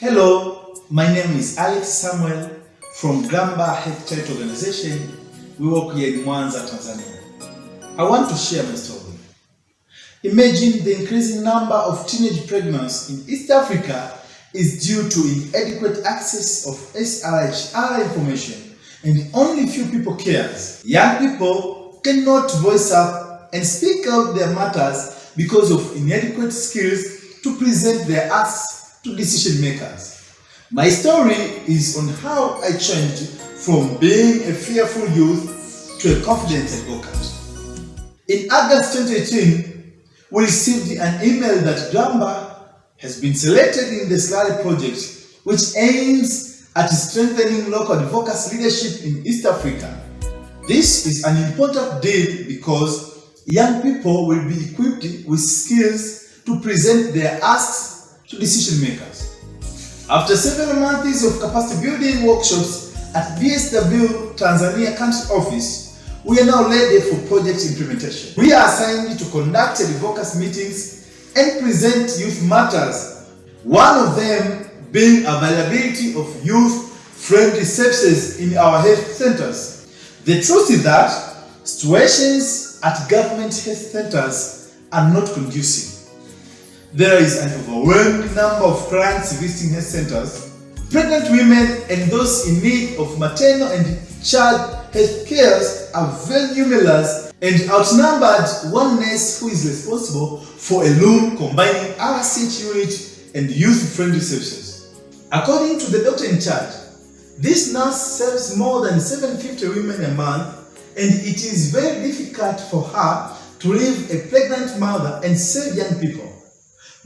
Hello, my name is Samwel from Grambah Health Charity Organization. We work here in Mwanza, Tanzania. I want to share my story. Imagine the increasing number of teenage pregnancies in East Africa is due to inadequate access of SRHR information, and only few people cares. Young people cannot voice up and speak out their matters because of inadequate skills to present their acts to decision makers. My story is on how I changed from being a fearful youth to a confident advocate. In August 2018, we received an email that Grambah has been selected in the Slurry project, which aims at strengthening local advocacy leadership in East Africa. This is an important deal because young people will be equipped with skills to present their asks to decision makers. After several months of capacity building workshops at BSW Tanzania Country Office, we are now ready for project implementation. We are assigned to conduct advocacy meetings and present youth matters, one of them being availability of youth-friendly services in our health centers. The truth is that situations at government health centers are not conducive. There is an overwhelming number of clients visiting health centers. Pregnant women and those in need of maternal and child health care are very numerous and outnumbered one nurse who is responsible for a room combining RCH unit and youth-friendly services. According to the doctor in charge, this nurse serves more than 750 women a month, and it is very difficult for her to leave a pregnant mother and save young people.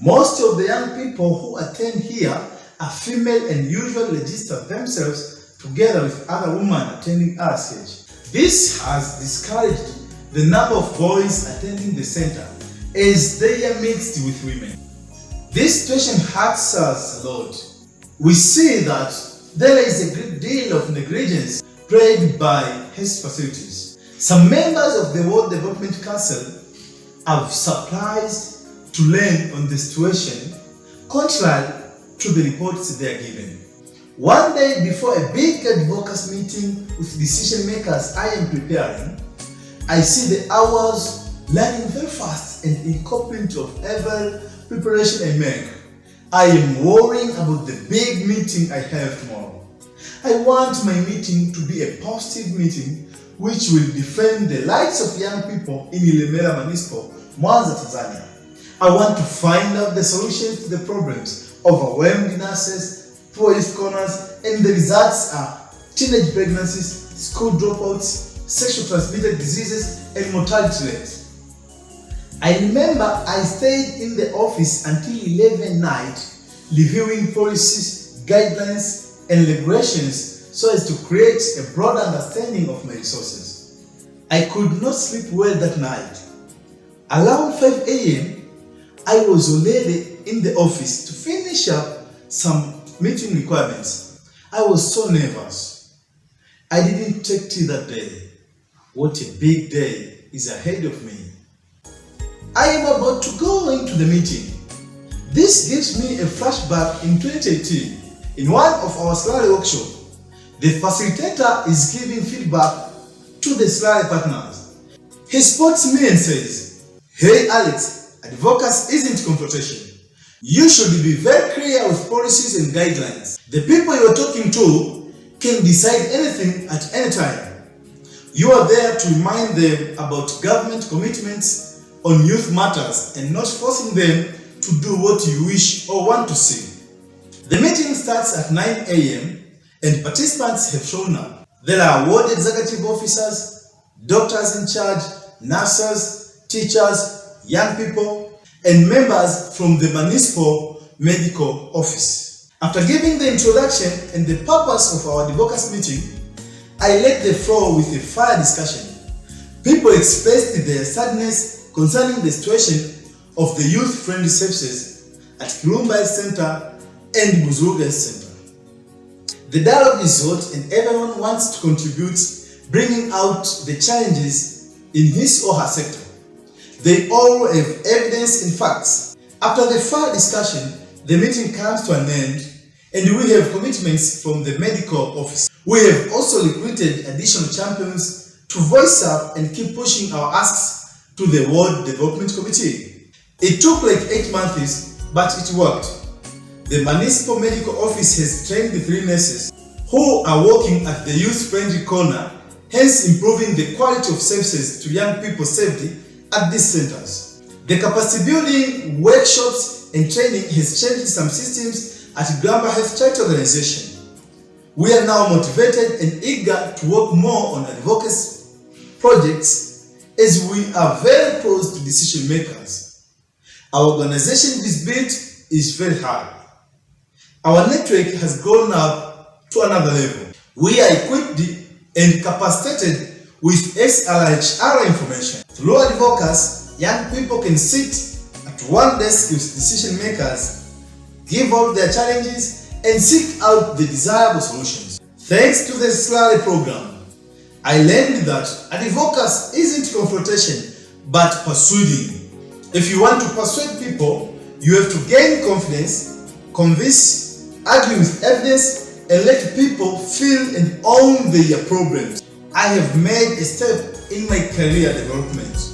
Most of the young people who attend here are female and usually register themselves together with other women attending RCH. This has discouraged the number of boys attending the center as they are mixed with women. This situation hurts us a lot. We see that there is a great deal of negligence played by health facilities. Some members of the World Development Council have surprised to learn on the situation, contrary to the reports they are given. One day before a big advocacy meeting with decision makers I am preparing, I see the hours running very fast and incomplete of every preparation I make. I am worrying about the big meeting I have tomorrow. I want my meeting to be a positive meeting which will defend the rights of young people in Ilemela Municipal, Mwanza, Tanzania. I want to find out the solutions to the problems, overwhelmed nurses, poor health corners, and the results are teenage pregnancies, school dropouts, sexually transmitted diseases, and mortality rates. I remember I stayed in the office until 11 night, reviewing policies, guidelines, and regulations so as to create a broad understanding of my resources. I could not sleep well that night. Around 5 a.m., I was already in the office to finish up some meeting requirements. I was so nervous. I didn't take tea that day. What a big day is ahead of me. I am about to go into the meeting. This gives me a flashback in 2018. In one of our Slurry workshops, the facilitator is giving feedback to the Slurry partners. He spots me and says, "Hey Alex, advocacy isn't confrontation. You should be very clear with policies and guidelines. The people you are talking to can decide anything at any time. You are there to remind them about government commitments on youth matters and not forcing them to do what you wish or want to see." The meeting starts at 9 a.m. and participants have shown up. There are ward executive officers, doctors in charge, nurses, teachers, young people, and members from the municipal medical office. After giving the introduction and the purpose of our advocacy meeting, I led the floor with a fire discussion. People expressed their sadness concerning the situation of the youth-friendly services at Grambah Center and Buzuruga Center. The dialogue is hot and everyone wants to contribute, bringing out the challenges in his or her sector. They all have evidence and facts. After the fire discussion, the meeting comes to an end And we have commitments from the medical office. We have also recruited additional champions to voice up and keep pushing our asks to the World Development Committee. It took like 8 months, but it worked. The municipal medical office has trained the 3 nurses who are working at the youth-friendly corner, hence improving the quality of services to young people's safety at these centers. The capacity building, workshops, and training has changed some systems at Grambah Health Charity Organization. We are now motivated and eager to work more on advocacy projects as we are very close to decision makers. Our organization visibility is very high. Our network has gone up to another level. We are equipped and capacitated with SRHR information. Through advocacy, young people can sit at one desk with decision makers, give out their challenges, and seek out the desirable solutions. Thanks to the slurry program, I learned that advocacy isn't confrontation, but persuading. If you want to persuade people, you have to gain confidence, convince, argue with evidence, and let people feel and own their problems. I have made a step in my career development.